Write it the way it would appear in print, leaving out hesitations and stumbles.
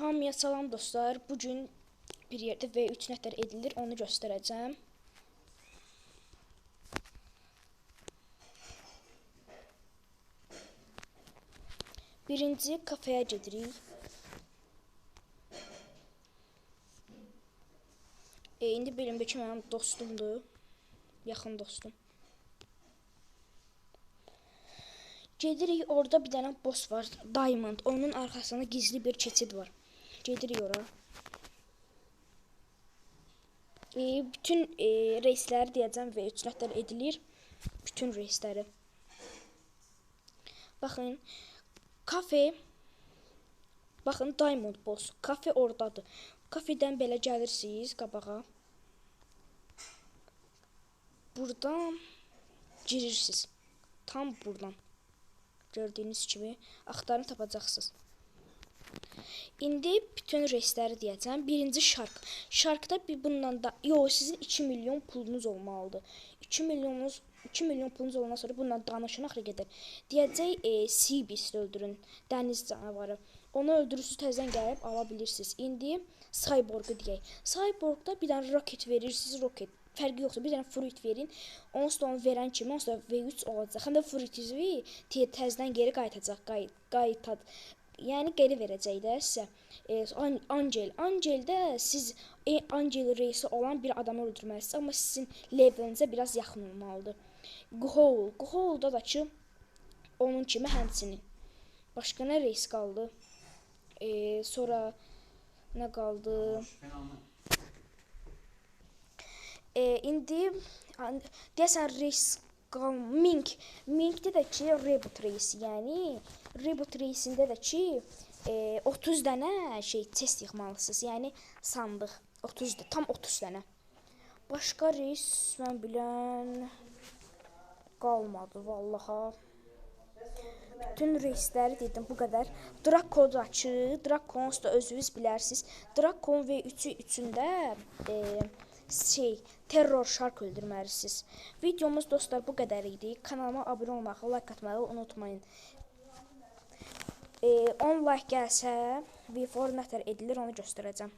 Hamıya salam dostlar. Bugün bir yerdə V3 nətər edilir, onu göstərəcəm. Birinci kafeyə gedirik. İndi bölümdəki mənim dostumdur. Yaxın dostum. Gedirik, orada bir dənə boss var, Diamond. Onun arxasında gizli bir keçid var. Gedirik ora. Bütün reysləri deyəcəm V3 nətər edilir. Bütün reysləri. Baxın, kafe. Baxın, Diamond boss. Kafe oradadır. Kafedən belə gəlirsiniz qabağa. Buradan girirsiniz. Tam buradan. Gördüyünüz kimi axtarın tapacaqsınız. İndi bütün reysləri deyəcəm. Birinci Shark. Sharkda bundan da sizin 2 milyon pulunuz olmalıdır. 2 milyon pulunuz olandan sonra bundan danışın axırı gedir. Deyəcək sea beast öldürün. Dəniz canavarı. Onu öldürürsüz, təzədən gəlib ala bilirsiniz. İndi Cyborg'u deyək. Cyborg'da bir dənə roket verirsiniz, roket. Fərqi yoxdur. Bir dənə fruit verin. Onsuz da onu verən kimi onsuz da V3 olacaq. Həm də fruitizi təzədən geri qayıtacaq. Yəni geri verəcək də sizə. Angel. Angeldə siz Angel reysi olan bir adamı öldürməlisiniz. Amma sizin levelinizə biraz yaxın olmalıdır. Ghoul'da da ki onun kimi həmçinin. Başqa nə reys qaldı? Sonra nə qaldı? İndi deyəsən reys Mink. Minkdə də ki Reboot reysi, yəni Reboot reysində də ki 30 dənə chest yığmalısınız, yəni sandıq. 30 tam 30 dənə. Başqa reys mən bilən qalmadı vallaha. Bütün reysləri dedim bu qədər. Draco da ki, Draco'nu da özünüz bilərsiniz. Draco'nun V3-ü üçündə Terror Shark öldürməlisiniz. Videomuz dostlar bu qədər idi. Kanalıma abunə olmağı, like atmağı unutmayın. 10 like gəlsə V4 nətər edilir onu göstərəcəm.